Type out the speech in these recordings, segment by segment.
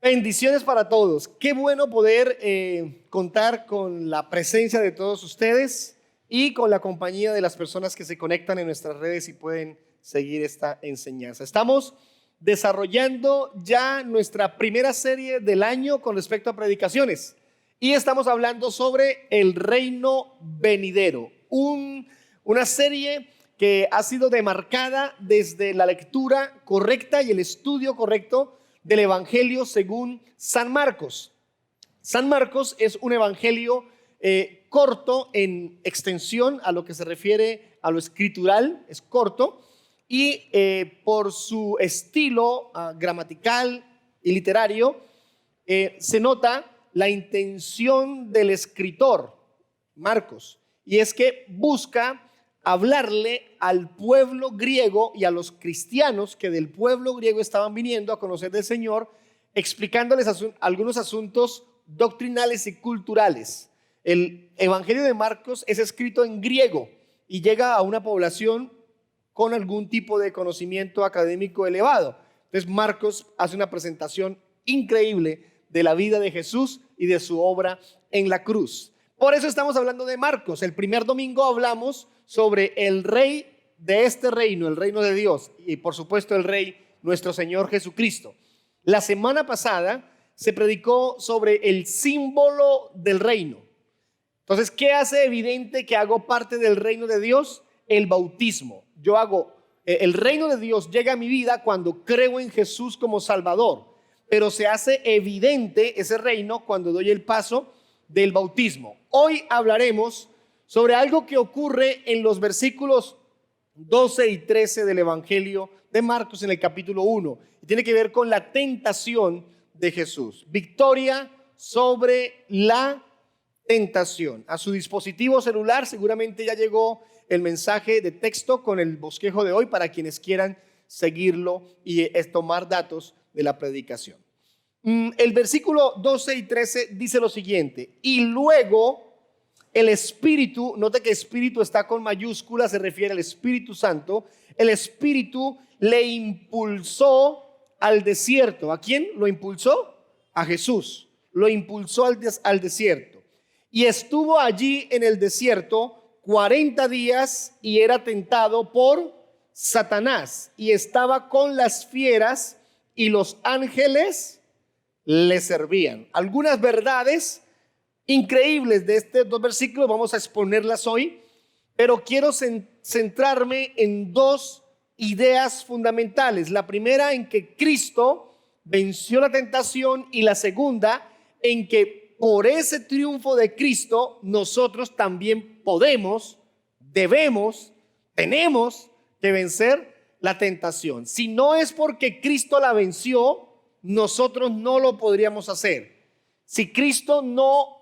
Bendiciones para todos. Qué bueno poder contar con la presencia de todos ustedes y con la compañía de las personas que se conectan en nuestras redes y pueden seguir esta enseñanza. Estamos desarrollando ya nuestra primera serie del año con respecto a predicaciones y estamos hablando sobre el reino venidero, una serie que ha sido demarcada desde la lectura correcta y el estudio correcto del Evangelio según San Marcos. San Marcos es un evangelio corto en extensión a lo que se refiere a lo escritural, es corto, y por su estilo gramatical y literario se nota la intención del escritor, Marcos, y es que busca hablarle al pueblo griego y a los cristianos que del pueblo griego estaban viniendo a conocer del Señor, explicándoles algunos asuntos doctrinales y culturales. El Evangelio de Marcos es escrito en griego y llega a una población con algún tipo de conocimiento académico elevado. Entonces Marcos hace una presentación increíble de la vida de Jesús y de su obra en la cruz. Por eso estamos hablando de Marcos. El primer domingo hablamos sobre el rey de este reino, el reino de Dios, y por supuesto el rey, nuestro Señor Jesucristo. La semana pasada se predicó sobre el símbolo del reino. Entonces, ¿qué hace evidente que hago parte del reino de Dios? El bautismo. El reino de Dios llega a mi vida cuando creo en Jesús como Salvador, pero se hace evidente ese reino cuando doy el paso del bautismo. Hoy hablaremos sobre algo que ocurre en los versículos 12 y 13 del Evangelio de Marcos en el capítulo 1. Y tiene que ver con la tentación de Jesús. Victoria sobre la tentación. A su dispositivo celular seguramente ya llegó el mensaje de texto con el bosquejo de hoy para quienes quieran seguirlo y tomar datos de la predicación. El versículo 12 y 13 dice lo siguiente: y luego el Espíritu, note que Espíritu está con mayúsculas, se refiere al Espíritu Santo. El Espíritu le impulsó al desierto. ¿A quién lo impulsó? A Jesús. Lo impulsó al desierto. Y estuvo allí en el desierto 40 días y era tentado por Satanás. Y estaba con las fieras y los ángeles le servían. Algunas verdades increíbles de estos dos versículos vamos a exponerlas hoy, pero quiero centrarme en dos ideas fundamentales. La primera, en que Cristo venció la tentación, y la segunda, en que por ese triunfo de Cristo nosotros también podemos, debemos, tenemos que vencer la tentación. Si no es porque Cristo la venció, nosotros no lo podríamos hacer. Si Cristo no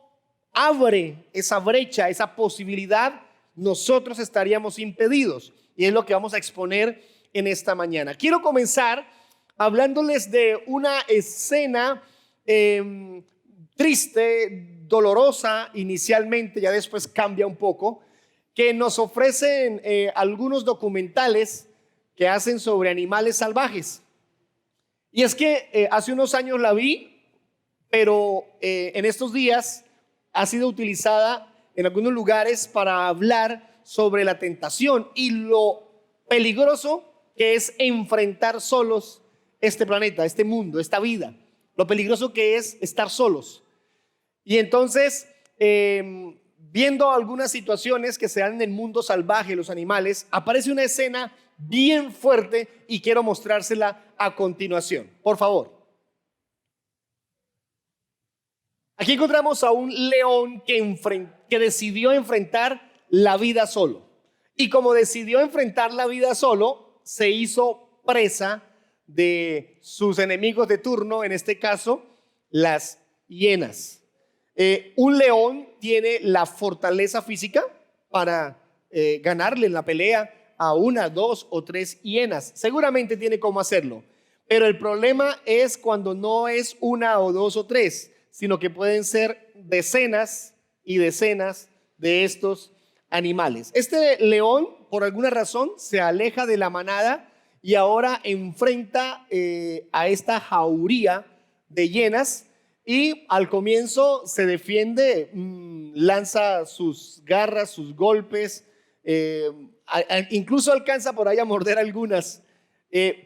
abre esa brecha, esa posibilidad, nosotros estaríamos impedidos. Y es lo que vamos a exponer en esta mañana. Quiero comenzar hablándoles de una escena triste, dolorosa inicialmente, ya después cambia un poco, que nos ofrecen algunos documentales que hacen sobre animales salvajes. Y es que hace unos años la vi, pero en estos días ha sido utilizada en algunos lugares para hablar sobre la tentación y lo peligroso que es enfrentar solos este planeta, este mundo, esta vida. Lo peligroso que es estar solos. Y entonces, viendo algunas situaciones que se dan en el mundo salvaje, los animales, aparece una escena bien fuerte y quiero mostrársela a continuación. Por favor. Aquí encontramos a un león que decidió enfrentar la vida solo. Y como decidió enfrentar la vida solo, se hizo presa de sus enemigos de turno, en este caso, las hienas. Un león tiene la fortaleza física para ganarle en la pelea a una, dos o tres hienas. Seguramente tiene cómo hacerlo. Pero el problema es cuando no es una o dos o tres, sino que pueden ser decenas y decenas de estos animales. Este león, por alguna razón, se aleja de la manada y ahora enfrenta a esta jauría de hienas y al comienzo se defiende, lanza sus garras, sus golpes, incluso alcanza por ahí a morder algunas,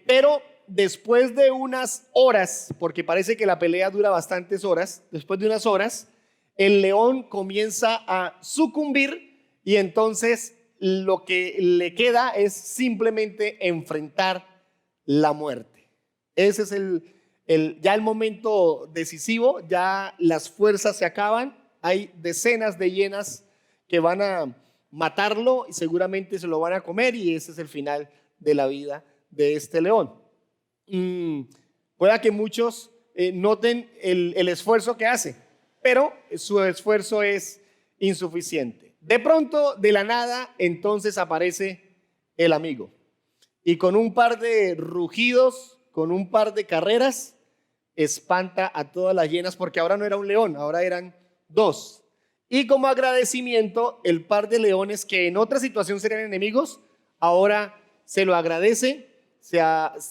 pero después de unas horas, porque parece que la pelea dura bastantes horas, después de unas horas, el león comienza a sucumbir y entonces lo que le queda es simplemente enfrentar la muerte. Ese es ya el momento decisivo, ya las fuerzas se acaban, hay decenas de hienas que van a matarlo y seguramente se lo van a comer y ese es el final de la vida de este león. Pueda que muchos noten el esfuerzo que hace, pero su esfuerzo es insuficiente. De pronto, de la nada, entonces aparece el amigo y con un par de rugidos, con un par de carreras, espanta a todas las hienas porque ahora no era un león, ahora eran dos. Y como agradecimiento, el par de leones que en otra situación serían enemigos, ahora se lo agradece, se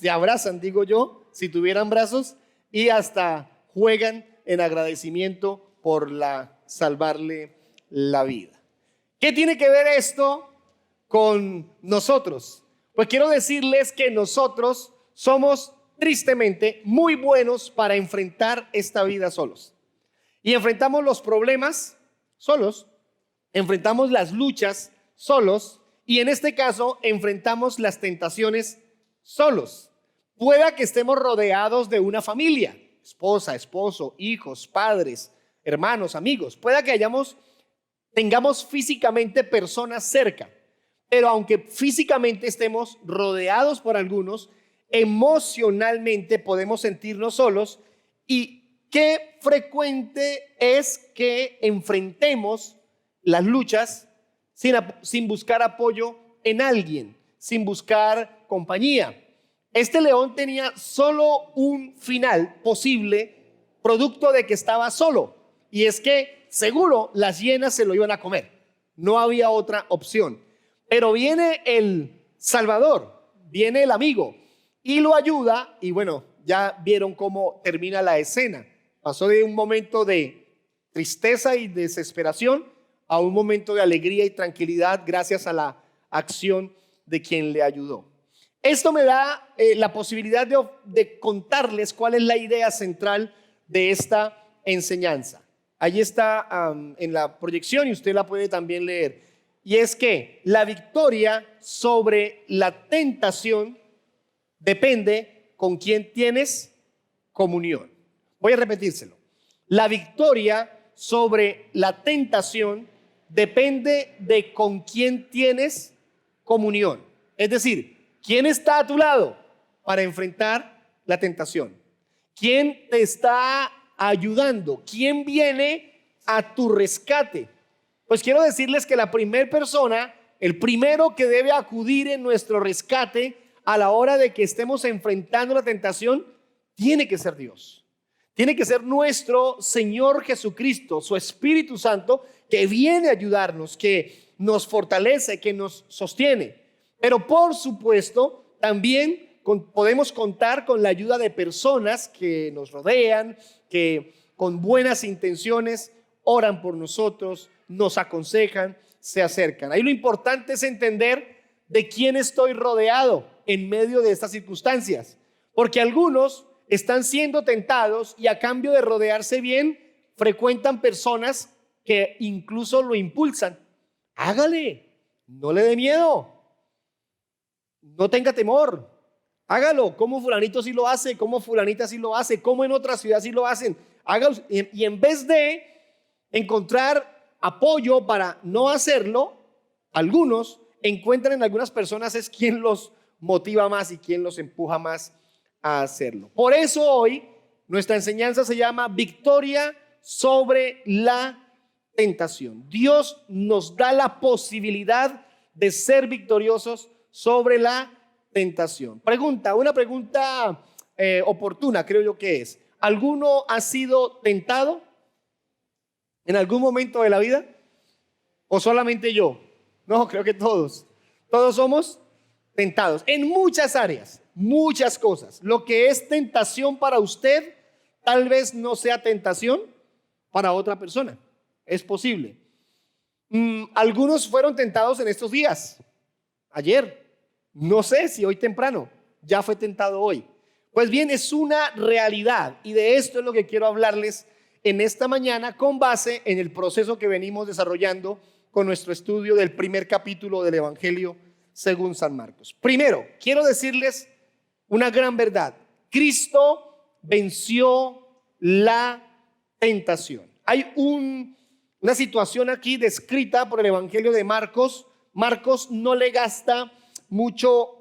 abrazan, digo yo, si tuvieran brazos, y hasta juegan en agradecimiento por salvarle la vida. ¿Qué tiene que ver esto con nosotros? Pues quiero decirles que nosotros somos tristemente muy buenos para enfrentar esta vida solos. Y enfrentamos los problemas solos, enfrentamos las luchas solos y en este caso enfrentamos las tentaciones solos. Pueda que estemos rodeados de una familia, esposa, esposo, hijos, padres, hermanos, amigos. Pueda que tengamos físicamente personas cerca, pero aunque físicamente estemos rodeados por algunos, emocionalmente podemos sentirnos solos. Y qué frecuente es que enfrentemos las luchas sin buscar apoyo en alguien, sin buscar compañía. Este león tenía solo un final posible, producto de que estaba solo, y es que seguro las hienas se lo iban a comer, no había otra opción. Pero viene el Salvador, viene el amigo y lo ayuda, y bueno, ya vieron cómo termina la escena. Pasó de un momento de tristeza y desesperación a un momento de alegría y tranquilidad gracias a la acción de quien le ayudó. Esto me da la posibilidad de contarles cuál es la idea central de esta enseñanza. Ahí está en la proyección y usted la puede también leer. Y es que la victoria sobre la tentación depende con quién tienes comunión. Voy a repetírselo. La victoria sobre la tentación depende de con quién tienes comunión. Es decir, ¿quién está a tu lado para enfrentar la tentación? ¿Quién te está ayudando? ¿Quién viene a tu rescate? Pues quiero decirles que la primera persona, el primero que debe acudir en nuestro rescate a la hora de que estemos enfrentando la tentación, tiene que ser Dios. Tiene que ser nuestro Señor Jesucristo, su Espíritu Santo, que viene a ayudarnos, que nos fortalece, que nos sostiene. Pero por supuesto, también podemos contar con la ayuda de personas que nos rodean, que con buenas intenciones oran por nosotros, nos aconsejan, se acercan. Ahí lo importante es entender de quién estoy rodeado en medio de estas circunstancias, porque algunos están siendo tentados y a cambio de rodearse bien, frecuentan personas que incluso lo impulsan. Hágale, no le dé miedo, no tenga temor, hágalo, como fulanito sí lo hace, como fulanita sí lo hace, como en otra ciudad sí lo hacen. Hágalo, y en vez de encontrar apoyo para no hacerlo, algunos encuentran en algunas personas es quien los motiva más y quien los empuja más a hacerlo. Por eso hoy nuestra enseñanza se llama Victoria sobre la tentación. Dios nos da la posibilidad de ser victoriosos sobre la tentación. Una pregunta oportuna, creo yo que es: ¿alguno ha sido tentado en algún momento de la vida? ¿O solamente yo? No, creo que todos somos tentados en muchas áreas, muchas cosas. Lo que es tentación para usted tal vez no sea tentación para otra persona. Es posible. Algunos fueron tentados en estos días. Ayer, no sé si hoy temprano, ya fue tentado hoy. Pues bien, es una realidad y de esto es lo que quiero hablarles en esta mañana con base en el proceso que venimos desarrollando con nuestro estudio del primer capítulo del Evangelio según San Marcos. Primero, quiero decirles una gran verdad. Cristo venció la tentación. Hay una situación aquí descrita por el Evangelio de Marcos. Marcos no le gasta mucho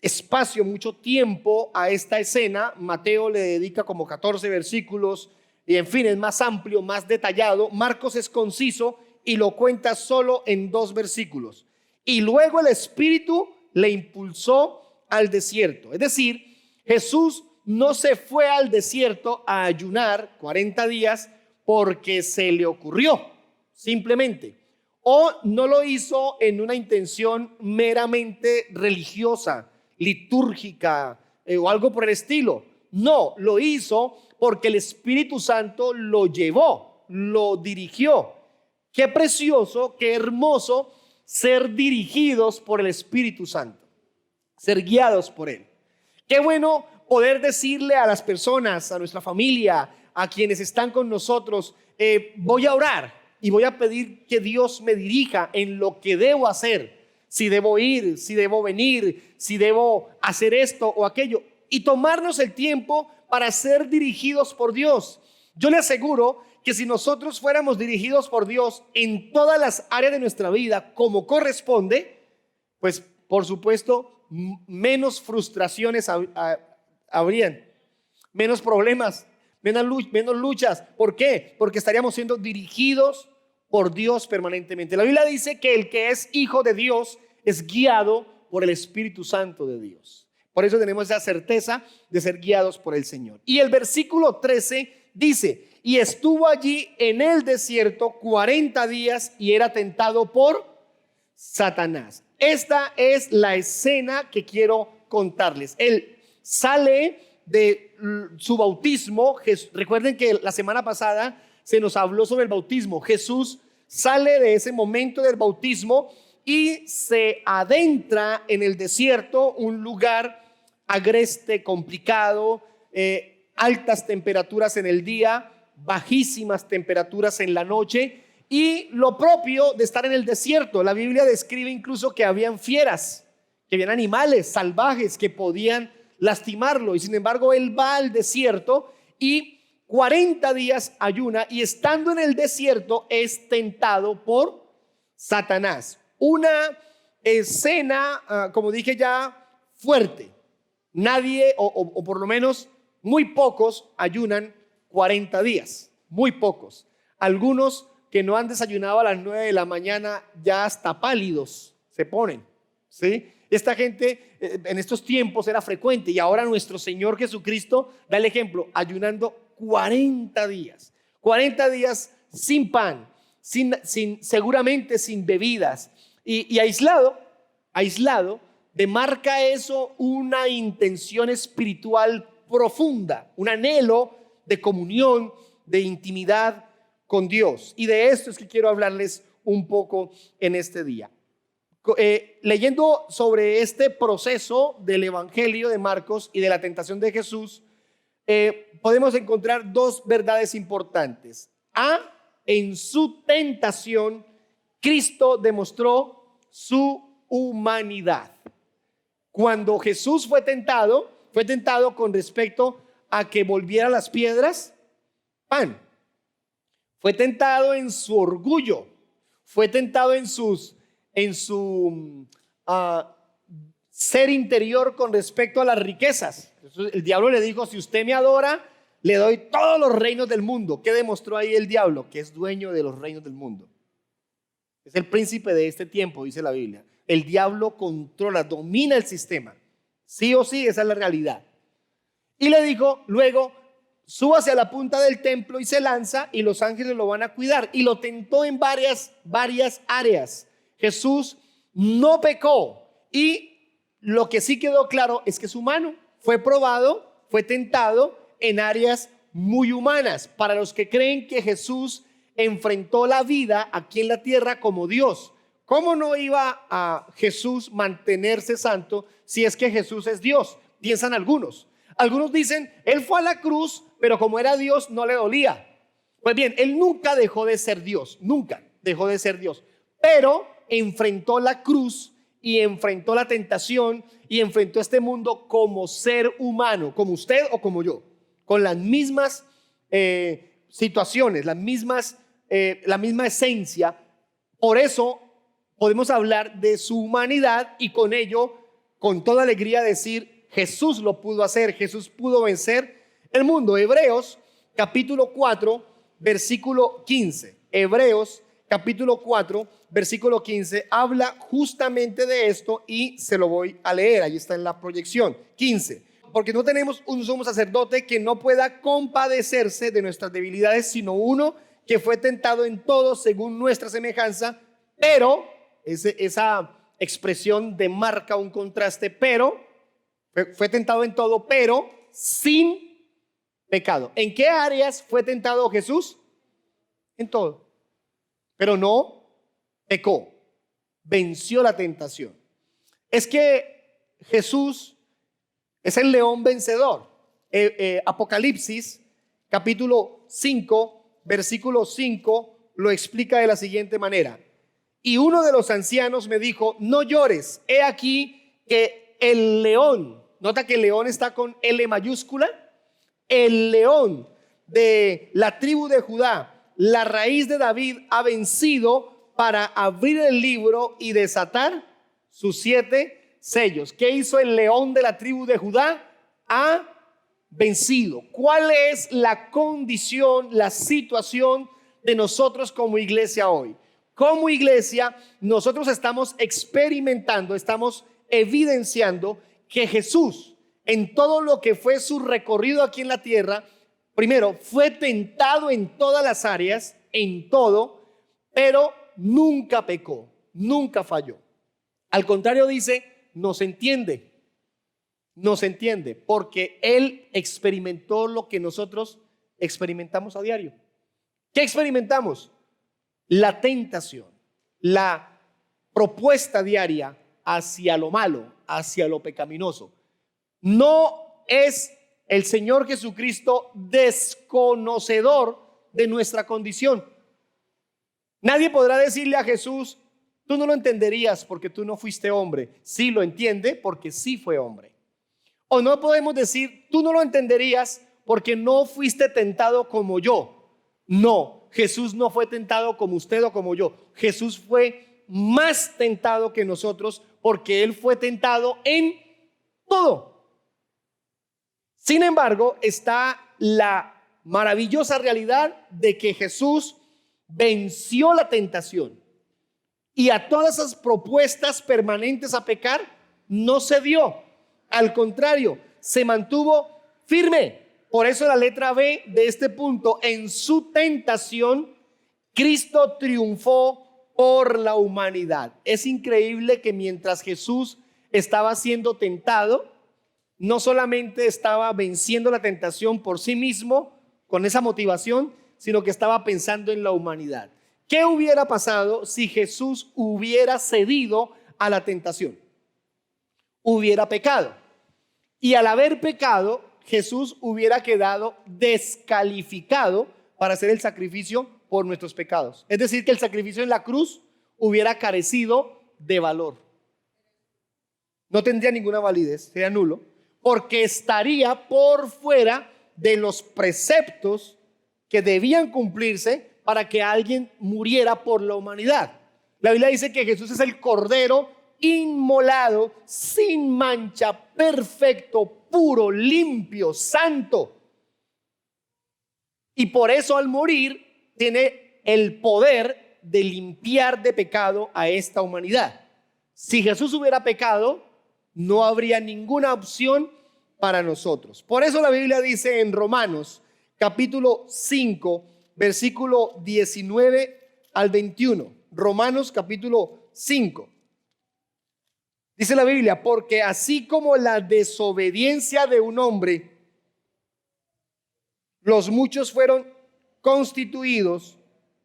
espacio, mucho tiempo a esta escena. Mateo le dedica como 14 versículos y en fin, es más amplio, más detallado. Marcos es conciso y lo cuenta solo en 2 versículos. Y luego el Espíritu le impulsó al desierto. Es decir, Jesús no se fue al desierto a ayunar 40 días porque se le ocurrió, simplemente. O no lo hizo en una intención meramente religiosa, litúrgica o algo por el estilo. No, lo hizo porque el Espíritu Santo lo llevó, lo dirigió. Qué precioso, qué hermoso ser dirigidos por el Espíritu Santo, ser guiados por Él. Qué bueno poder decirle a las personas, a nuestra familia, a quienes están con nosotros, voy a orar y voy a pedir que Dios me dirija en lo que debo hacer, si debo ir, si debo venir, si debo hacer esto o aquello, y tomarnos el tiempo para ser dirigidos por Dios. Yo le aseguro que si nosotros fuéramos dirigidos por Dios en todas las áreas de nuestra vida como corresponde, pues por supuesto menos frustraciones habrían, menos problemas, menos luchas. ¿Por qué? Porque estaríamos siendo dirigidos por Dios permanentemente. La Biblia dice que el que es hijo de Dios es guiado por el Espíritu Santo de Dios. Por eso tenemos esa certeza de ser guiados por el Señor. Y el versículo 13 dice: y estuvo allí en el desierto 40 días y era tentado por Satanás. Esta es la escena que quiero contarles. Él sale de su bautismo. Recuerden que la semana pasada se nos habló sobre el bautismo. Jesús sale de ese momento del bautismo y se adentra en el desierto, un lugar agreste, complicado, altas temperaturas en el día, bajísimas temperaturas en la noche, y lo propio de estar en el desierto. La Biblia describe incluso que habían fieras, que habían animales salvajes que podían lastimarlo, y sin embargo él va al desierto y 40 días ayuna, y estando en el desierto es tentado por Satanás. Una escena, como dije ya, fuerte. Nadie, o por lo menos muy pocos, ayunan 40 días, muy pocos. Algunos que no han desayunado a las 9 de la mañana ya hasta pálidos se ponen, ¿sí? Esta gente en estos tiempos era frecuente, y ahora nuestro Señor Jesucristo da el ejemplo, ayunando 40 días. 40 días sin pan, seguramente sin bebidas, y aislado, demarca eso una intención espiritual profunda, un anhelo de comunión, de intimidad con Dios. Y de esto es que quiero hablarles un poco en este día. Leyendo sobre este proceso del Evangelio de Marcos y de la tentación de Jesús, podemos encontrar 2 verdades importantes. En su tentación, Cristo demostró su humanidad. Cuando Jesús fue tentado con respecto a que volviera las piedras pan. Fue tentado en su orgullo, fue tentado en su ser interior con respecto a las riquezas. El diablo le dijo: si usted me adora, le doy todos los reinos del mundo. ¿Qué demostró ahí el diablo? Que es dueño de los reinos del mundo. Es el príncipe de este tiempo, dice la Biblia. El diablo controla, domina el sistema. Sí o sí, esa es la realidad. Y le dijo luego: súbase a la punta del templo y se lanza, y los ángeles lo van a cuidar. Y lo tentó en varias áreas. Jesús no pecó, y lo que sí quedó claro es que es humano. Fue probado, fue tentado en áreas muy humanas para los que creen que Jesús enfrentó la vida aquí en la tierra como Dios. ¿Cómo no iba a Jesús mantenerse santo si es que Jesús es Dios? Piensan algunos. Algunos dicen, él fue a la cruz, pero como era Dios no le dolía. Pues bien, él nunca dejó de ser Dios, nunca dejó de ser Dios, pero enfrentó la cruz y enfrentó la tentación y enfrentó este mundo como ser humano, como usted o como yo, con las mismas situaciones, la misma esencia. Por eso podemos hablar de su humanidad y con ello, con toda alegría decir, Jesús lo pudo hacer, Jesús pudo vencer el mundo. Hebreos capítulo 4, versículo 15. Hebreos capítulo 4, versículo 15, habla justamente de esto y se lo voy a leer. Ahí está en la proyección. 15. Porque no tenemos un sumo sacerdote que no pueda compadecerse de nuestras debilidades, sino uno que fue tentado en todo según nuestra semejanza, pero esa expresión demarca un contraste, pero fue tentado en todo, pero sin pecado. ¿En qué áreas fue tentado Jesús? En todo. Pero no pecó, venció la tentación. Es que Jesús es el león vencedor. Apocalipsis capítulo 5, versículo 5 lo explica de la siguiente manera. Y uno de los ancianos me dijo, no llores, he aquí que el león, nota que el león está con L mayúscula, el león de la tribu de Judá, la raíz de David, ha vencido para abrir el libro y desatar sus 7 sellos. ¿Qué hizo el león de la tribu de Judá? Ha vencido. ¿Cuál es la condición, la situación de nosotros como iglesia hoy? Como iglesia, nosotros estamos experimentando, estamos evidenciando que Jesús, en todo lo que fue su recorrido aquí en la tierra, primero, fue tentado en todas las áreas, en todo, pero nunca pecó, nunca falló. Al contrario, dice, nos entiende, porque Él experimentó lo que nosotros experimentamos a diario. ¿Qué experimentamos? La tentación, la propuesta diaria hacia lo malo, hacia lo pecaminoso. No es el Señor Jesucristo desconocedor de nuestra condición. Nadie podrá decirle a Jesús, tú no lo entenderías porque tú no fuiste hombre. Sí lo entiende porque sí fue hombre. O no podemos decir, tú no lo entenderías porque no fuiste tentado como yo. No, Jesús no fue tentado como usted o como yo. Jesús fue más tentado que nosotros porque Él fue tentado en todo. Sin embargo, está la maravillosa realidad de que Jesús venció la tentación y a todas esas propuestas permanentes a pecar no cedió. Al contrario, se mantuvo firme. Por eso la letra B de este punto, en su tentación, Cristo triunfó por la humanidad. Es increíble que mientras Jesús estaba siendo tentado, no solamente estaba venciendo la tentación por sí mismo, con esa motivación, sino que estaba pensando en la humanidad. ¿Qué hubiera pasado si Jesús hubiera cedido a la tentación? Hubiera pecado. Y al haber pecado, Jesús hubiera quedado descalificado para hacer el sacrificio por nuestros pecados. Es decir, que el sacrificio en la cruz hubiera carecido de valor. No tendría ninguna validez, sería nulo, porque estaría por fuera de los preceptos que debían cumplirse para que alguien muriera por la humanidad. La Biblia dice que Jesús es el Cordero inmolado, sin mancha, perfecto, puro, limpio, santo. Y por eso al morir tiene el poder de limpiar de pecado a esta humanidad. Si Jesús hubiera pecado, no habría ninguna opción para nosotros. Por eso la Biblia dice en Romanos capítulo 5, versículo 19 al 21. Romanos capítulo 5. Dice la Biblia, porque así como la desobediencia de un hombre los muchos fueron constituidos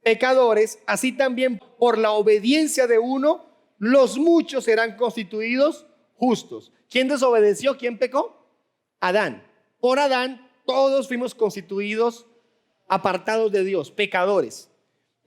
pecadores, así también por la obediencia de uno, los muchos serán constituidos justos. ¿Quién desobedeció? ¿Quién pecó? Adán. Por Adán todos fuimos constituidos apartados de Dios, pecadores.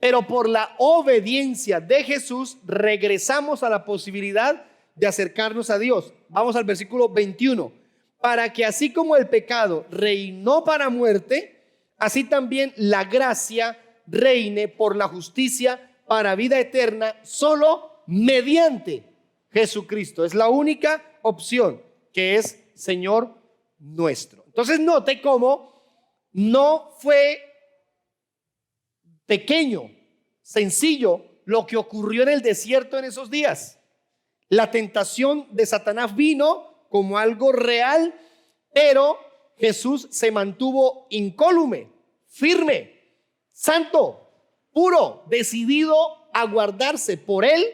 Pero por la obediencia de Jesús regresamos a la posibilidad de acercarnos a Dios. Vamos al versículo 21. Para que así como el pecado reinó para muerte, así también la gracia reine por la justicia para vida eterna, solo mediante Jesucristo. Es la única opción, que es Señor nuestro. Entonces note cómo no fue pequeño, sencillo lo que ocurrió en el desierto en esos días. La tentación de Satanás vino como algo real, pero Jesús se mantuvo incólume, firme, santo, puro, decidido a guardarse por él,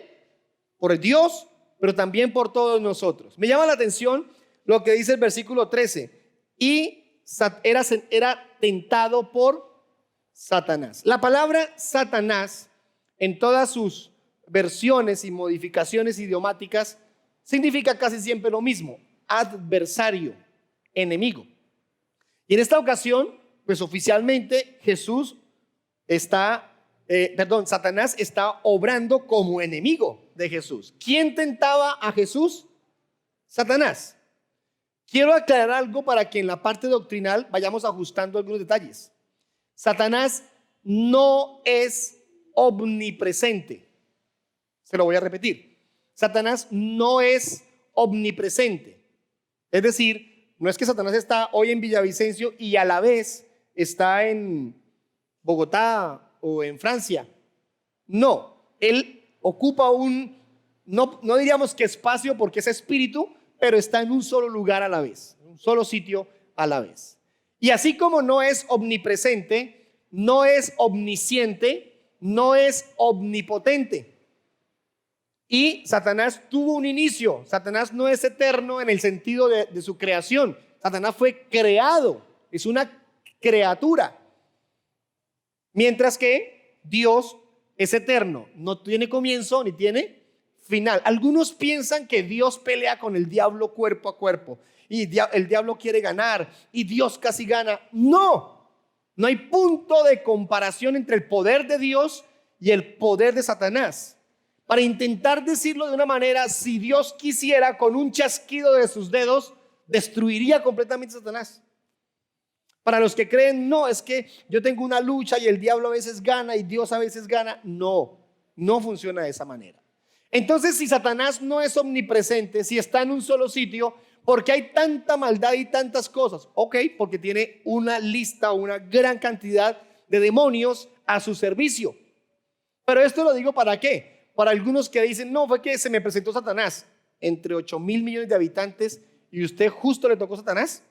por Dios, pero también por todos nosotros. Me llama la atención lo que dice el versículo 13. Y era tentado por Satanás. La palabra Satanás, en todas sus versiones y modificaciones idiomáticas, significa casi siempre lo mismo: adversario, enemigo. Y en esta ocasión, pues oficialmente Satanás está obrando como enemigo de Jesús. ¿Quién tentaba a Jesús? Satanás. Quiero aclarar algo para que en la parte doctrinal vayamos ajustando algunos detalles. Satanás no es omnipresente. Se lo voy a repetir. Satanás no es omnipresente. Es decir, no es que Satanás está hoy en Villavicencio y a la vez está en Bogotá o en Francia. No, él ocupa no diríamos que espacio porque es espíritu, pero está en un solo lugar a la vez, en un solo sitio a la vez. Y así como no es omnipresente, no es omnisciente, no es omnipotente. Y Satanás tuvo un inicio. Satanás no es eterno en el sentido de su creación. Satanás fue creado, es una criatura. Mientras que Dios es eterno, no tiene comienzo ni tiene final. Algunos piensan que Dios pelea con el diablo cuerpo a cuerpo y el diablo quiere ganar y Dios casi gana. No hay punto de comparación entre el poder de Dios y el poder de Satanás. Para intentar decirlo de una manera, si Dios quisiera, con un chasquido de sus dedos destruiría completamente a Satanás. Para los que creen, no, es que yo tengo una lucha y el diablo a veces gana y Dios a veces gana. No funciona de esa manera. Entonces, si Satanás no es omnipresente, si está en un solo sitio, ¿por qué hay tanta maldad y tantas cosas? Ok, porque tiene una lista, una gran cantidad de demonios a su servicio. Pero esto lo digo ¿para qué? Para algunos que dicen, no, fue que se me presentó Satanás entre 8,000 millones de habitantes y usted justo le tocó Satanás.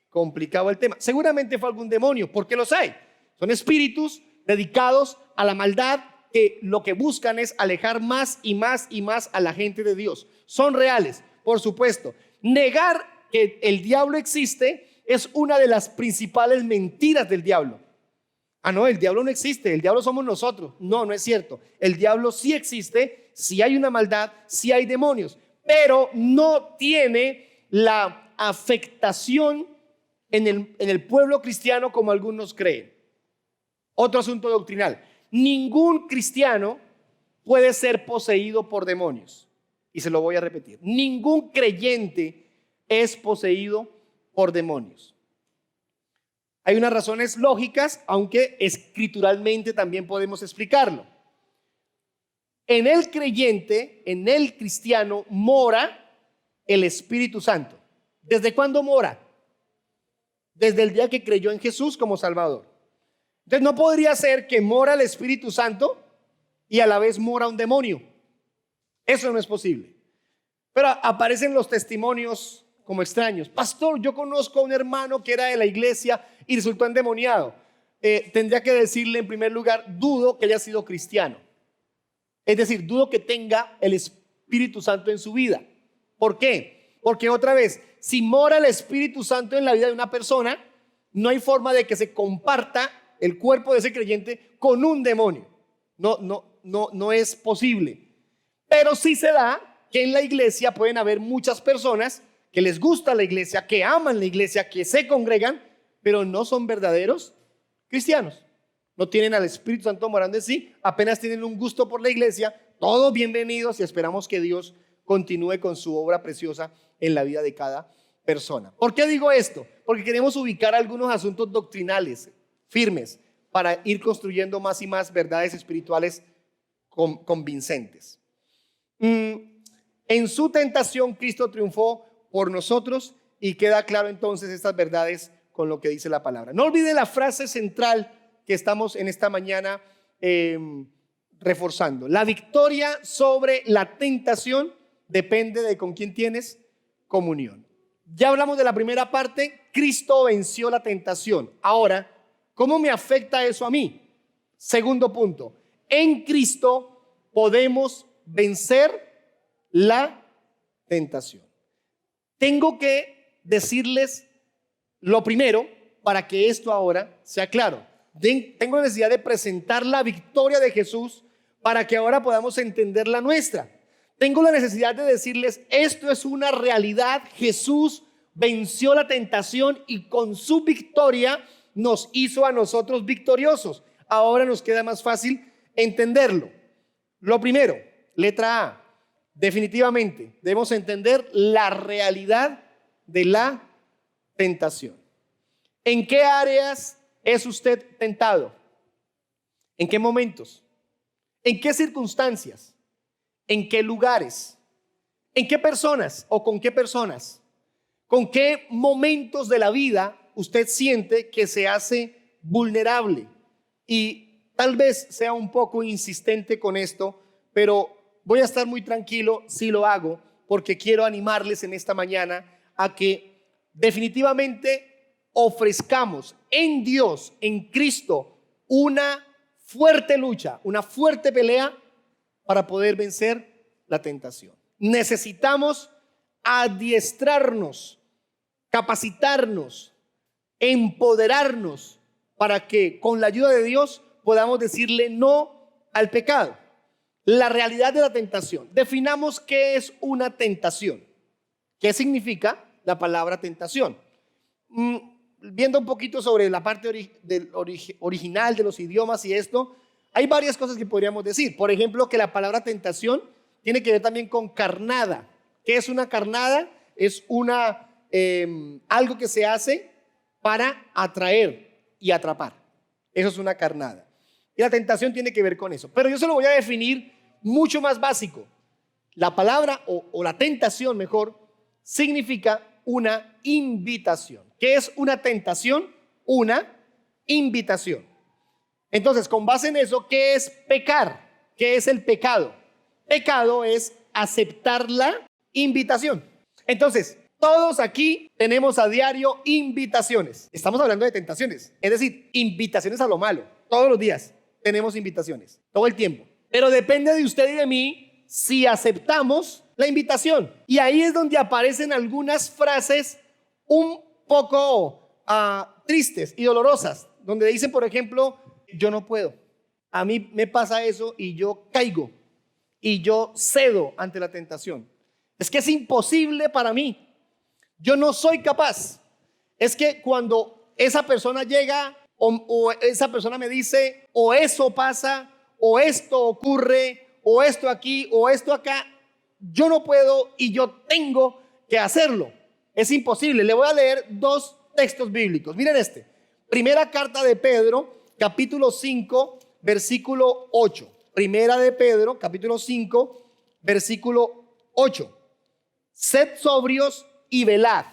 Complicado el tema. Seguramente fue algún demonio, porque los hay. Son espíritus dedicados a la maldad, que lo que buscan es alejar más y más y más a la gente de Dios. Son reales, por supuesto. Negar que el diablo existe es una de las principales mentiras del diablo. No, el diablo no existe, el diablo somos nosotros. No es cierto. El diablo sí existe, sí hay una maldad, sí hay demonios, pero no tiene la afectación en el pueblo cristiano como algunos creen. Otro asunto doctrinal: ningún cristiano puede ser poseído por demonios. Y se lo voy a repetir: ningún creyente es poseído por demonios. Hay unas razones lógicas, aunque escrituralmente también podemos explicarlo. En el creyente, en el cristiano, mora el Espíritu Santo. ¿Desde cuándo mora? Desde el día que creyó en Jesús como Salvador. Entonces no podría ser que mora el Espíritu Santo y a la vez mora un demonio. Eso no es posible. Pero aparecen los testimonios como extraños. Pastor, yo conozco a un hermano que era de la iglesia y resultó endemoniado. Tendría que decirle en primer lugar, dudo que haya sido cristiano. Es decir, dudo que tenga el Espíritu Santo en su vida. ¿Por qué? Porque otra vez, si mora el Espíritu Santo en la vida de una persona, no hay forma de que se comparta el cuerpo de ese creyente con un demonio. No es posible. Pero sí se da que en la iglesia pueden haber muchas personas que les gusta la iglesia, que aman la iglesia, que se congregan, pero no son verdaderos cristianos. No tienen al Espíritu Santo morando en sí, apenas tienen un gusto por la iglesia. Todos bienvenidos y esperamos que Dios continúe con su obra preciosa en la vida de cada persona. ¿Por qué digo esto? Porque queremos ubicar algunos asuntos doctrinales firmes para ir construyendo más y más verdades espirituales convincentes. En su tentación Cristo triunfó por nosotros y queda claro entonces estas verdades con lo que dice la palabra. No olvide la frase central que estamos en esta mañana reforzando. La victoria sobre la tentación depende de con quién tienes comunión. Ya hablamos de la primera parte, Cristo venció la tentación. Ahora, ¿cómo me afecta eso a mí? Segundo punto, en Cristo podemos vencer la tentación. Tengo que decirles lo primero para que esto ahora sea claro. Tengo la necesidad de presentar la victoria de Jesús para que ahora podamos entender la nuestra. Tengo la necesidad de decirles, esto es una realidad. Jesús venció la tentación y con su victoria nos hizo a nosotros victoriosos. Ahora nos queda más fácil entenderlo. Lo primero, letra A, definitivamente debemos entender la realidad de la tentación. ¿En qué áreas es usted tentado? ¿En qué momentos? ¿En qué circunstancias? ¿En qué lugares? ¿En qué personas o con qué personas? ¿Con qué momentos de la vida usted siente que se hace vulnerable? Y tal vez sea un poco insistente con esto, pero voy a estar muy tranquilo si lo hago, porque quiero animarles en esta mañana a que definitivamente ofrezcamos en Dios, en Cristo, una fuerte lucha, una fuerte pelea para poder vencer la tentación. Necesitamos adiestrarnos, capacitarnos, empoderarnos para que con la ayuda de Dios podamos decirle no al pecado. La realidad de la tentación. Definamos qué es una tentación. ¿Qué significa la palabra tentación? Viendo un poquito sobre la parte original de los idiomas y esto, hay varias cosas que podríamos decir. Por ejemplo, que la palabra tentación tiene que ver también con carnada. ¿Qué es una carnada? Es algo que se hace para atraer y atrapar. Eso es una carnada. Y la tentación tiene que ver con eso. Pero yo se lo voy a definir mucho más básico. La palabra o la tentación, mejor, significa una invitación. ¿Qué es una tentación? Una invitación. Entonces, con base en eso, ¿qué es pecar? ¿Qué es el pecado? Pecado es aceptar la invitación. Entonces, todos aquí tenemos a diario invitaciones. Estamos hablando de tentaciones, es decir, invitaciones a lo malo. Todos los días tenemos invitaciones, todo el tiempo. Pero depende de usted y de mí si aceptamos la invitación. Y ahí es donde aparecen algunas frases un poco tristes y dolorosas, donde dicen, por ejemplo, yo no puedo. A mí me pasa eso y yo caigo y yo cedo ante la tentación. Es que es imposible para mí. Yo no soy capaz. Es que cuando esa persona llega o esa persona me dice o eso pasa o esto ocurre o esto aquí o esto acá, yo no puedo y yo tengo que hacerlo. Es imposible. Le voy a leer dos textos bíblicos. Miren este. Primera carta de Pedro, capítulo 5, versículo 8. Primera de Pedro, capítulo 5, versículo 8. Sed sobrios y velad,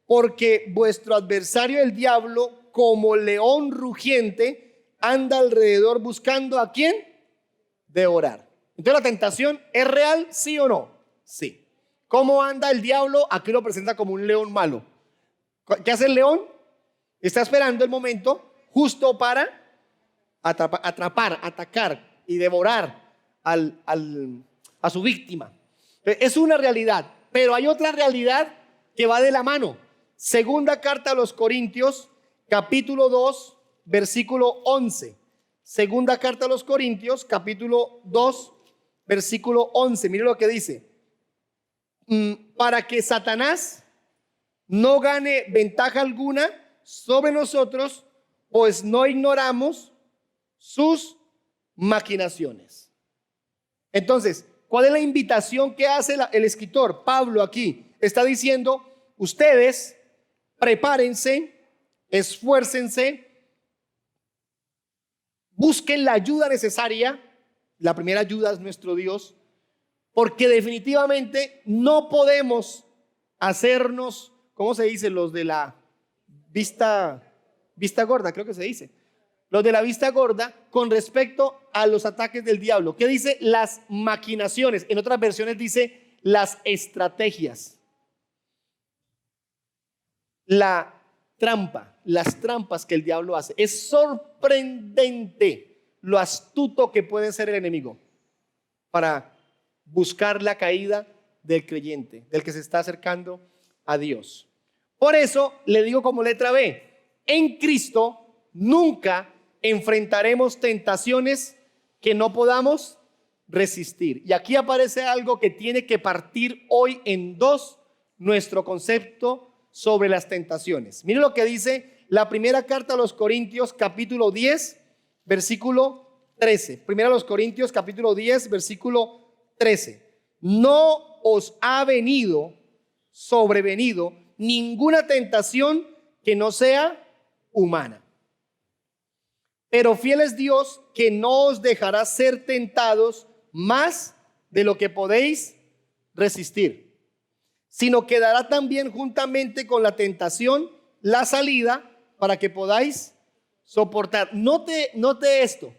porque vuestro adversario el diablo, como león rugiente, anda alrededor buscando ¿a quién? Devorar. Entonces, ¿la tentación es real, sí o no? Sí. ¿Cómo anda el diablo? Aquí lo presenta como un león malo. ¿Qué hace el león? Está esperando el momento justo para atrapar, atacar y devorar a su víctima. Es una realidad, pero hay otra realidad que va de la mano. Segunda carta a los Corintios, capítulo 2, versículo 11. Segunda carta a los Corintios, capítulo 2, versículo 11. Mire lo que dice. Para que Satanás no gane ventaja alguna sobre nosotros, pues no ignoramos sus maquinaciones. Entonces, ¿cuál es la invitación que hace el escritor? Pablo aquí está diciendo, ustedes prepárense, esfuércense, busquen la ayuda necesaria. La primera ayuda es nuestro Dios, porque definitivamente no podemos hacernos, ¿cómo se dice? Los de la vista gorda, creo que se dice. Los de la vista gorda con respecto a los ataques del diablo. ¿Qué dice? Las maquinaciones. En otras versiones dice las estrategias. La trampa, las trampas que el diablo hace. Es sorprendente lo astuto que puede ser el enemigo para buscar la caída del creyente, del que se está acercando a Dios. Por eso le digo como letra B, en Cristo nunca enfrentaremos tentaciones que no podamos resistir. Y aquí aparece algo que tiene que partir hoy en dos nuestro concepto sobre las tentaciones. Mire lo que dice la primera carta a los Corintios, capítulo 10, versículo 13. Primera a los Corintios, capítulo 10, versículo 13. No os ha sobrevenido ninguna tentación que no sea humana. Pero fiel es Dios, que no os dejará ser tentados más de lo que podéis resistir, sino que dará también juntamente con la tentación la salida para que podáis soportar. Note esto.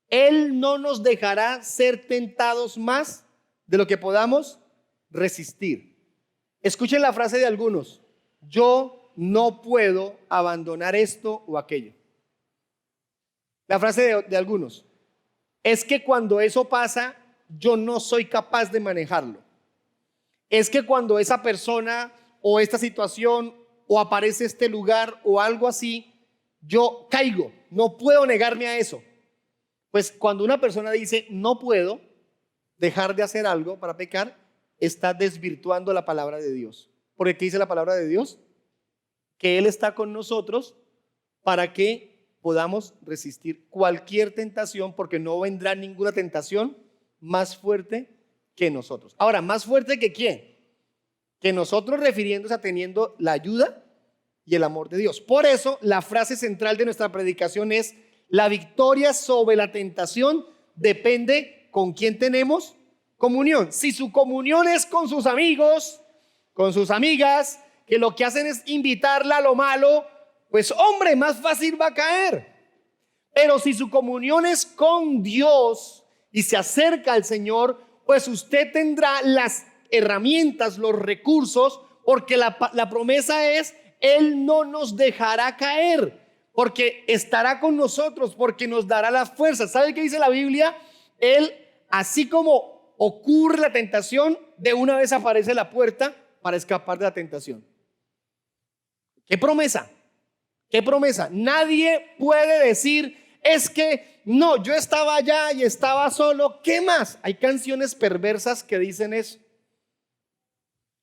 Él no nos dejará ser tentados más de lo que podamos resistir. Escuchen la frase de algunos: yo no puedo abandonar esto o aquello. La frase de algunos es que cuando eso pasa, yo no soy capaz de manejarlo. Es que cuando esa persona o esta situación o aparece este lugar o algo así, yo caigo, no puedo negarme a eso. Pues cuando una persona dice no puedo dejar de hacer algo para pecar, está desvirtuando la palabra de Dios. Porque ¿qué dice la palabra de Dios? Que Él está con nosotros para que podamos resistir cualquier tentación, porque no vendrá ninguna tentación más fuerte que nosotros. Ahora, ¿más fuerte que quién? Que nosotros, refiriéndose a teniendo la ayuda y el amor de Dios. Por eso, la frase central de nuestra predicación es: la victoria sobre la tentación depende con quién tenemos comunión. Si su comunión es con sus amigos, con sus amigas, que lo que hacen es invitarla a lo malo, pues hombre, más fácil va a caer. Pero si su comunión es con Dios y se acerca al Señor, pues usted tendrá las herramientas, los recursos, porque la promesa es: Él no nos dejará caer, porque estará con nosotros, porque nos dará las fuerzas. ¿Sabe qué dice la Biblia? Él, así como ocurre la tentación, de una vez aparece la puerta para escapar de la tentación. ¿Qué promesa? ¿Qué promesa? Nadie puede decir: es que no, yo estaba allá y estaba solo. ¿Qué más? Hay canciones perversas que dicen eso.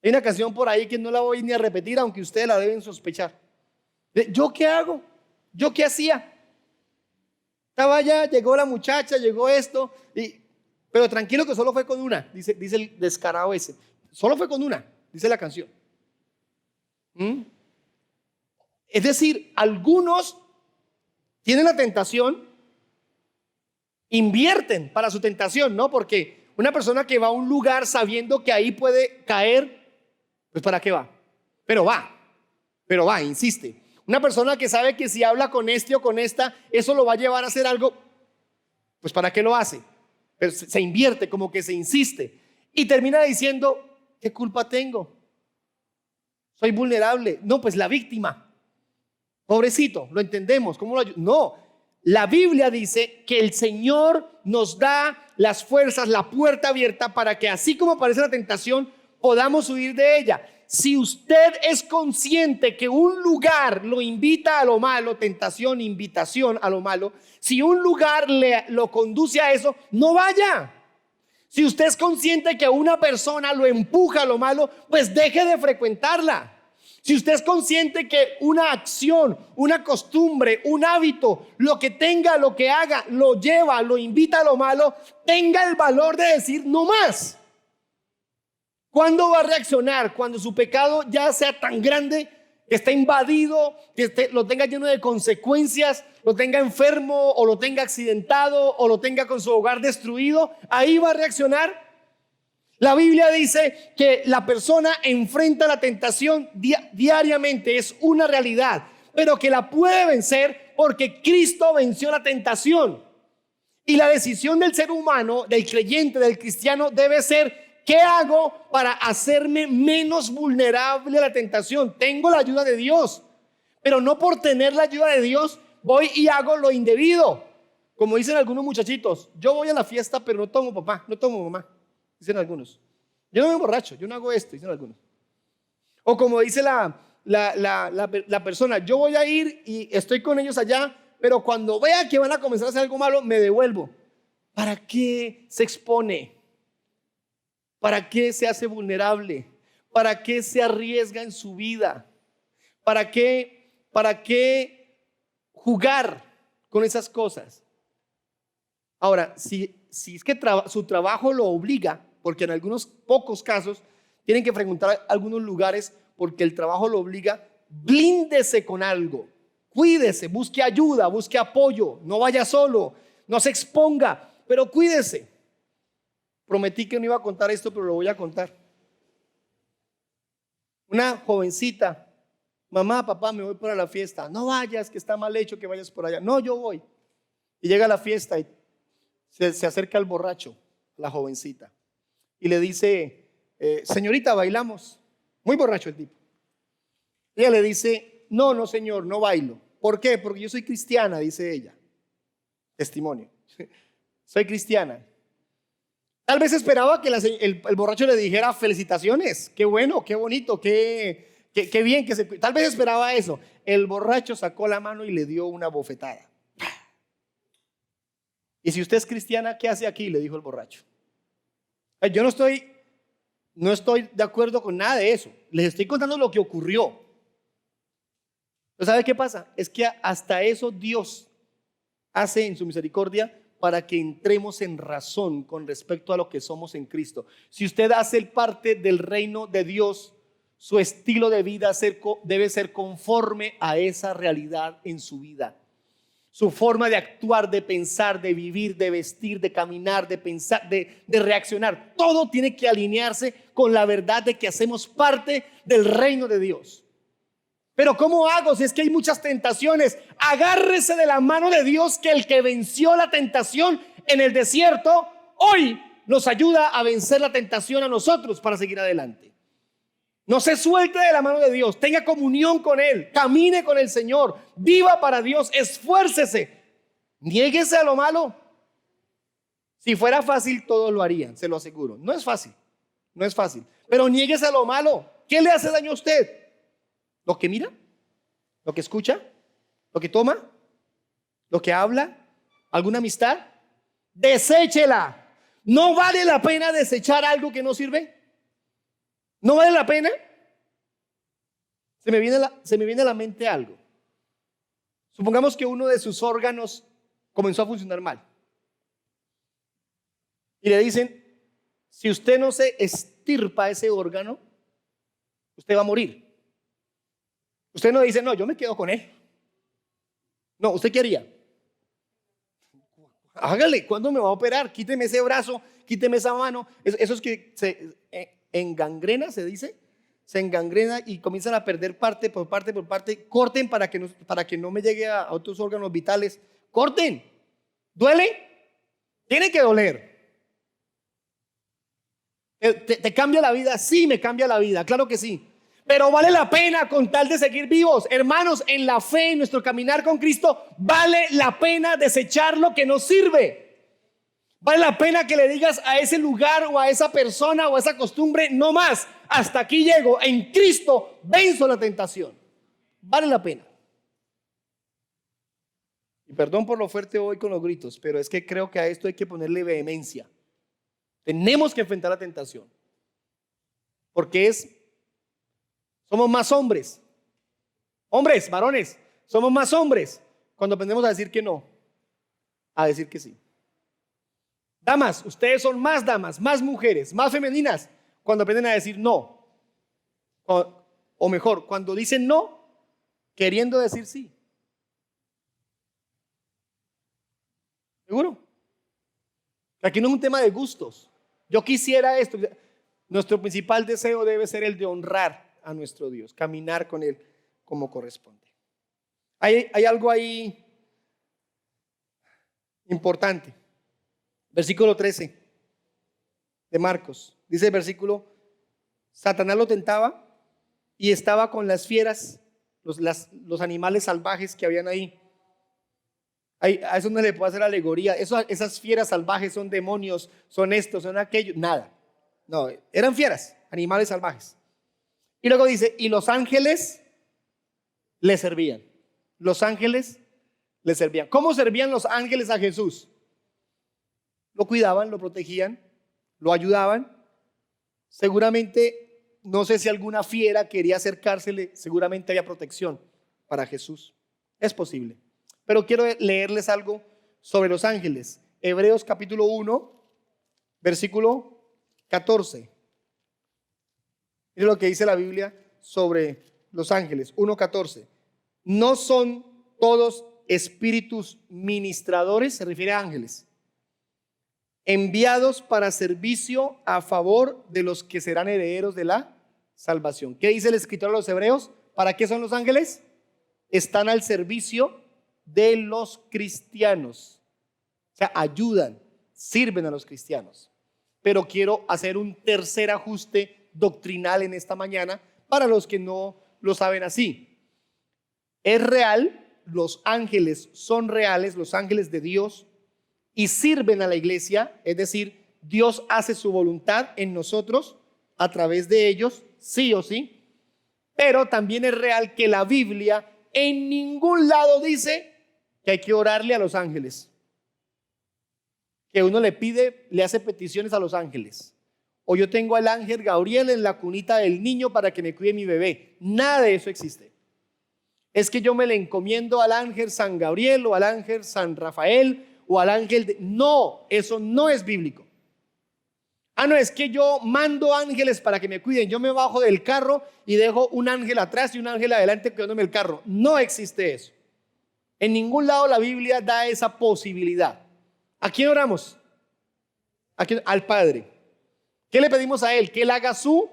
Hay una canción por ahí que no la voy ni a repetir, aunque ustedes la deben sospechar. ¿Yo qué hago? ¿Yo qué hacía? Estaba allá, llegó la muchacha, llegó esto, pero tranquilo que solo fue con una, dice el descarado ese. Solo fue con una, dice la canción. Es decir, algunos tienen la tentación, invierten para su tentación, ¿no? Porque una persona que va a un lugar sabiendo que ahí puede caer, pues ¿para qué va? Pero va, insiste. Una persona que sabe que si habla con este o con esta, eso lo va a llevar a hacer algo, pues ¿para qué lo hace? Pero se invierte, como que se insiste. Y termina diciendo: ¿qué culpa tengo? Soy vulnerable. No, pues la víctima. Pobrecito, lo entendemos. ¿Cómo lo ayudo? No, la Biblia dice que el Señor nos da las fuerzas, la puerta abierta para que así como aparece la tentación, podamos huir de ella. si usted es consciente que un lugar lo invita a lo malo, tentación, invitación a lo malo, si un lugar lo conduce a eso, no vaya. Si usted es consciente que una persona lo empuja a lo malo, pues deje de frecuentarla. Si usted es consciente que una acción, una costumbre, un hábito, lo que tenga, lo que haga, lo lleva, lo invita a lo malo, tenga el valor de decir no más. ¿Cuándo va a reaccionar? Cuando su pecado ya sea tan grande, que esté invadido, que lo tenga lleno de consecuencias, lo tenga enfermo o lo tenga accidentado o lo tenga con su hogar destruido. Ahí va a reaccionar. La Biblia dice que la persona enfrenta la tentación diariamente, es una realidad, pero que la puede vencer porque Cristo venció la tentación. Y la decisión del ser humano, del creyente, del cristiano, debe ser: ¿qué hago para hacerme menos vulnerable a la tentación? Tengo la ayuda de Dios, pero no por tener la ayuda de Dios voy y hago lo indebido. Como dicen algunos muchachitos: yo voy a la fiesta, pero no tomo papá, no tomo mamá. Dicen algunos: yo no me emborracho, yo no hago esto, dicen algunos. O como dice la persona: yo voy a ir y estoy con ellos allá, pero cuando vea que van a comenzar a hacer algo malo, me devuelvo. ¿Para qué se expone? ¿Para qué se hace vulnerable? ¿Para qué se arriesga en su vida? ¿Para qué jugar con esas cosas? Ahora, si es que su trabajo lo obliga, porque en algunos pocos casos tienen que frecuentar algunos lugares porque el trabajo lo obliga, blíndese con algo, cuídese, busque ayuda, busque apoyo, no vaya solo, no se exponga, pero cuídese. Prometí que no iba a contar esto, pero lo voy a contar. Una jovencita: mamá, papá, me voy para la fiesta. No vayas, que está mal hecho que vayas por allá. No, yo voy. Y llega a la fiesta y se acerca al borracho, la jovencita, y le dice: señorita, bailamos. Muy borracho el tipo. Ella le dice: no, señor, no bailo. ¿Por qué? Porque yo soy cristiana, dice ella. Testimonio. Soy cristiana. Tal vez esperaba que el borracho le dijera: felicitaciones, qué bueno, qué bonito, qué bien. Tal vez esperaba eso. El borracho sacó la mano y le dio una bofetada. Y si usted es cristiana, ¿qué hace aquí?, le dijo el borracho. Yo no estoy de acuerdo con nada de eso. Les estoy contando lo que ocurrió. ¿Pero sabe qué pasa? Es que hasta eso Dios hace en su misericordia para que entremos en razón con respecto a lo que somos en Cristo. Si usted hace parte del reino de Dios, su estilo de vida debe ser conforme a esa realidad en su vida. Su forma de actuar, de pensar, de vivir, de vestir, de caminar, de pensar, de reaccionar, todo tiene que alinearse con la verdad de que hacemos parte del reino de Dios. Pero ¿cómo hago si es que hay muchas tentaciones? Agárrese de la mano de Dios, que el que venció la tentación en el desierto hoy nos ayuda a vencer la tentación a nosotros para seguir adelante. No se suelte de la mano de Dios, tenga comunión con Él, camine con el Señor, viva para Dios, esfuércese, niéguese a lo malo. Si fuera fácil, todos lo harían, se lo aseguro. No es fácil, pero niéguese a lo malo. ¿Qué le hace daño a usted? ¿Lo que mira? ¿Lo que escucha? ¿Lo que toma? ¿Lo que habla? ¿Alguna amistad? Deséchela. ¿No vale la pena desechar algo que no sirve? ¿No vale la pena? Se me viene a la mente algo. Supongamos que uno de sus órganos comenzó a funcionar mal. Y le dicen: si usted no se extirpa ese órgano, usted va a morir. Usted no dice: no, yo me quedo con él. No, ¿usted qué haría? Hágale, ¿cuándo me va a operar? Quíteme ese brazo, quíteme esa mano. Eso es que se engangrena, se dice. Se engangrena y comienzan a perder parte por parte por parte. Corten para que no me llegue a otros órganos vitales. Corten. ¿Duele? Tiene que doler. ¿Te cambia la vida? Sí, me cambia la vida, claro que sí. Pero vale la pena con tal de seguir vivos. Hermanos, en la fe, en nuestro caminar con Cristo, vale la pena desechar lo que nos sirve. Vale la pena que le digas a ese lugar o a esa persona o a esa costumbre, no más, hasta aquí llego, en Cristo venzo la tentación. Vale la pena. Y perdón por lo fuerte hoy con los gritos, pero es que creo que a esto hay que ponerle vehemencia. Tenemos que enfrentar la tentación. Porque somos más hombres. Hombres, varones, somos más hombres cuando aprendemos a decir que no, a decir que sí. Damas, ustedes son más damas, más mujeres, más femeninas cuando aprenden a decir no. O mejor, cuando dicen no, queriendo decir sí. ¿Seguro? Aquí no es un tema de gustos. Yo quisiera esto. Nuestro principal deseo debe ser el de honrar a nuestro Dios, caminar con Él como corresponde. Hay algo ahí importante. Versículo 13 de Marcos. Dice el versículo: Satanás lo tentaba y estaba con las fieras, los animales salvajes que habían ahí. A eso no le puedo hacer alegoría. Esas fieras salvajes son demonios, son estos, son aquellos. Nada. No, eran fieras, animales salvajes. Y luego dice: y los ángeles le servían. Los ángeles le servían. ¿Cómo servían los ángeles a Jesús? Lo cuidaban, lo protegían, lo ayudaban. Seguramente, no sé si alguna fiera quería acercársele, seguramente había protección para Jesús. Es posible. Pero quiero leerles algo sobre los ángeles. Hebreos capítulo 1, versículo 14. Miren lo que dice la Biblia sobre los ángeles. 1:14. No son todos espíritus ministradores, se refiere a ángeles, enviados para servicio a favor de los que serán herederos de la salvación. ¿Qué dice el escritor a los hebreos? ¿Para qué son los ángeles? Están al servicio de los cristianos. O sea, ayudan, sirven a los cristianos. Pero quiero hacer un tercer ajuste doctrinal en esta mañana para los que no lo saben así. Es real, los ángeles son reales, los ángeles de Dios, y sirven a la iglesia, es decir, Dios hace su voluntad en nosotros a través de ellos, sí o sí. Pero también es real que la Biblia en ningún lado dice que hay que orarle a los ángeles, que uno le pide, le hace peticiones a los ángeles, o yo tengo al ángel Gabriel en la cunita del niño para que me cuide mi bebé. Nada de eso existe. Es que yo me le encomiendo al ángel San Gabriel o al ángel San Rafael o al ángel No, eso no es bíblico. No, es que yo mando ángeles para que me cuiden. Yo me bajo del carro y dejo un ángel atrás y un ángel adelante cuidándome el carro. No existe eso. En ningún lado la Biblia da esa posibilidad. ¿A quién oramos? Al Padre. ¿Qué le pedimos a Él? Que Él haga su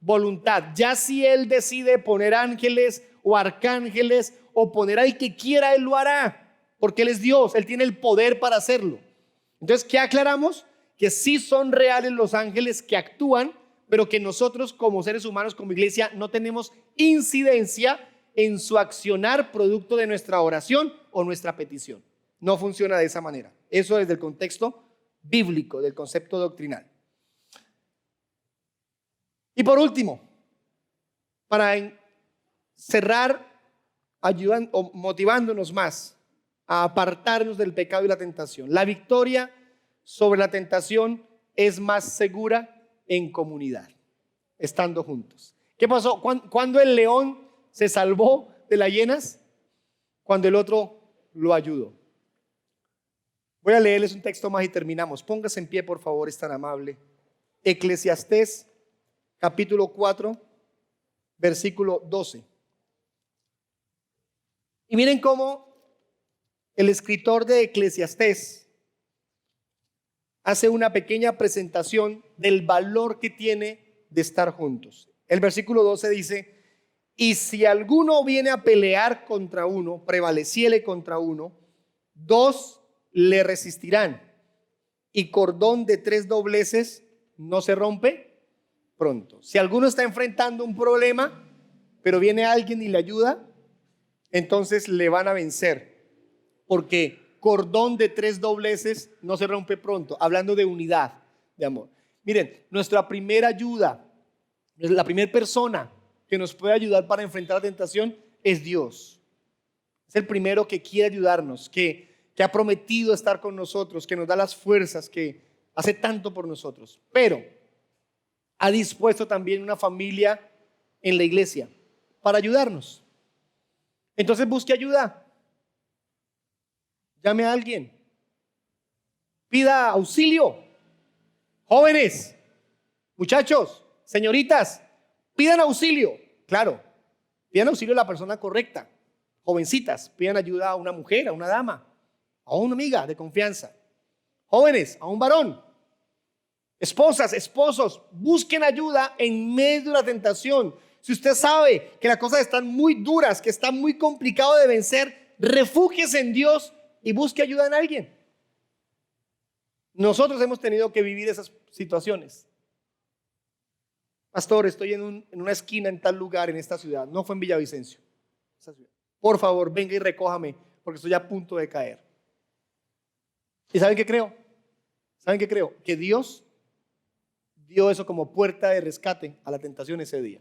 voluntad. Ya si Él decide poner ángeles o arcángeles o poner al que quiera, Él lo hará, porque Él es Dios, Él tiene el poder para hacerlo. Entonces, ¿qué aclaramos? Que sí son reales los ángeles que actúan, pero que nosotros como seres humanos, como iglesia, no tenemos incidencia en su accionar producto de nuestra oración o nuestra petición. No funciona de esa manera. Eso desde el contexto bíblico, del concepto doctrinal. Y por último, para cerrar, motivándonos más a apartarnos del pecado y la tentación. La victoria sobre la tentación es más segura en comunidad, estando juntos. ¿Qué pasó? ¿Cuándo el león se salvó de las hienas? Cuando el otro lo ayudó. Voy a leerles un texto más y terminamos. Póngase en pie, por favor, es tan amable. Eclesiastés, capítulo 4, versículo 12. Y miren cómo el escritor de Eclesiastés hace una pequeña presentación del valor que tiene de estar juntos. El versículo 12 dice: y si alguno viene a pelear contra uno, prevaleciere contra uno, dos le resistirán, y cordón de 3 dobleces no se rompe pronto. Si alguno está enfrentando un problema, pero viene alguien y le ayuda, entonces le van a vencer, porque cordón de 3 dobleces no se rompe pronto, hablando de unidad, de amor. Miren, nuestra primera ayuda, la primera persona que nos puede ayudar para enfrentar la tentación es Dios. Es el primero que quiere ayudarnos, que ha prometido estar con nosotros, que nos da las fuerzas, que hace tanto por nosotros. Pero ha dispuesto también una familia en la iglesia para ayudarnos. Entonces busque ayuda. Llame a alguien. Pida auxilio. Jóvenes, muchachos, señoritas, pidan auxilio. Claro, pidan auxilio a la persona correcta. Jovencitas, pidan ayuda a una mujer, a una dama, a una amiga de confianza. Jóvenes, a un varón. Esposas, esposos, busquen ayuda en medio de la tentación. Si usted sabe que las cosas están muy duras, que está muy complicado de vencer, refúgiese en Dios y busque ayuda en alguien. Nosotros hemos tenido que vivir esas situaciones. Pastor, estoy en una esquina en tal lugar en esta ciudad. No fue en Villavicencio. Por favor, venga y recójame porque estoy a punto de caer. ¿Y saben qué creo? ¿Saben qué creo? Que Dios dio eso como puerta de rescate a la tentación ese día.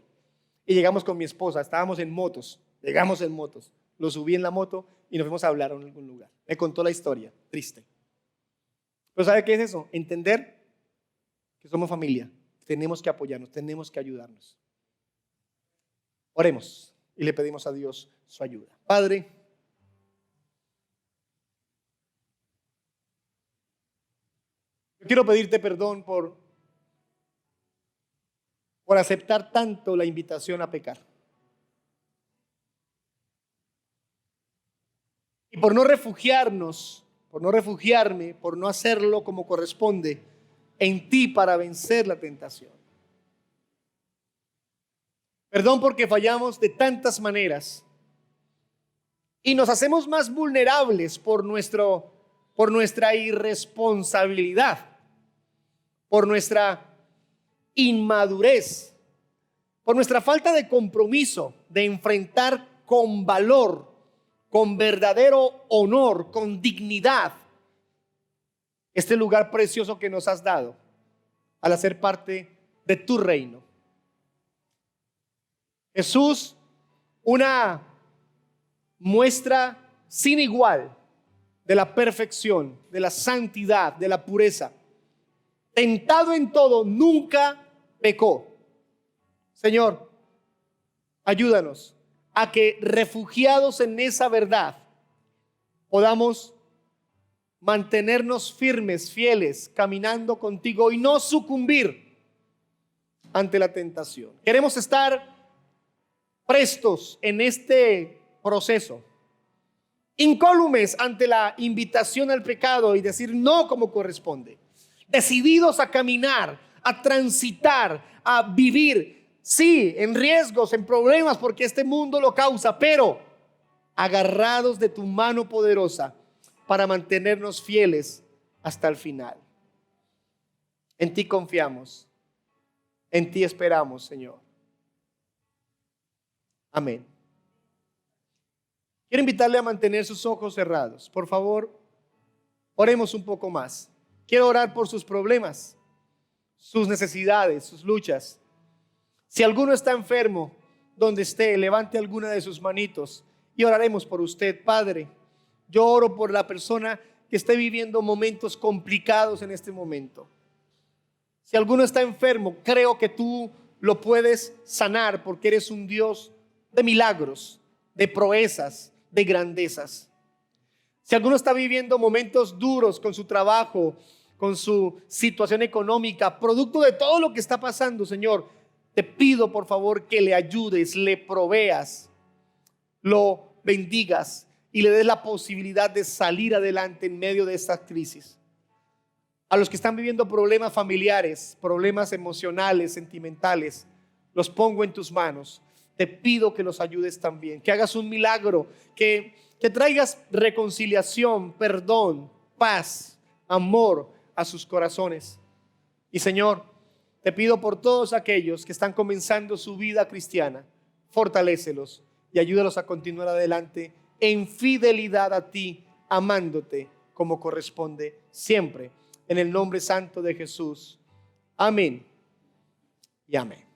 Y llegamos con mi esposa, estábamos en motos, llegamos en motos. Lo subí en la moto y nos fuimos a hablar en algún lugar. Me contó la historia, triste. Pero ¿sabe qué es eso? Entender que somos familia. Tenemos que apoyarnos, tenemos que ayudarnos. Oremos y le pedimos a Dios su ayuda. Padre, yo quiero pedirte perdón por aceptar tanto la invitación a pecar. Y por no refugiarnos, por no refugiarme, por no hacerlo como corresponde en ti para vencer la tentación. Perdón porque fallamos de tantas maneras y nos hacemos más vulnerables por nuestra irresponsabilidad, por nuestra inmadurez, por nuestra falta de compromiso de enfrentar con valor, con verdadero honor, con dignidad este lugar precioso que nos has dado al hacer parte de tu reino. Jesús, una muestra sin igual de la perfección, de la santidad, de la pureza. Tentado en todo, nunca pecó. Señor, ayúdanos a que refugiados en esa verdad podamos mantenernos firmes, fieles, caminando contigo y no sucumbir ante la tentación. Queremos estar prestos en este proceso, incólumes ante la invitación al pecado y decir no como corresponde, decididos a caminar, a transitar, a vivir, sí, en riesgos, en problemas, porque este mundo lo causa, pero agarrados de tu mano poderosa para mantenernos fieles hasta el final. En ti confiamos, en ti esperamos, Señor. Amén. Quiero invitarle a mantener sus ojos cerrados. Por favor, oremos un poco más. Quiero orar por sus problemas, sus necesidades, sus luchas. Si alguno está enfermo, donde esté, levante alguna de sus manitos y oraremos por usted. Padre, yo oro por la persona que esté viviendo momentos complicados en este momento. Si alguno está enfermo, creo que tú lo puedes sanar porque eres un Dios de milagros, de proezas, de grandezas. Si alguno está viviendo momentos duros con su trabajo, con su situación económica, producto de todo lo que está pasando, Señor, te pido por favor que le ayudes, le proveas, lo bendigas y le des la posibilidad de salir adelante en medio de esta crisis. A los que están viviendo problemas familiares, problemas emocionales, sentimentales, los pongo en tus manos. Te pido que los ayudes también, que hagas un milagro, que traigas reconciliación, perdón, paz, amor a sus corazones. Y Señor, te pido por todos aquellos que están comenzando su vida cristiana, fortalécelos y ayúdalos a continuar adelante en fidelidad a ti, amándote como corresponde siempre. En el nombre santo de Jesús. Amén y amén.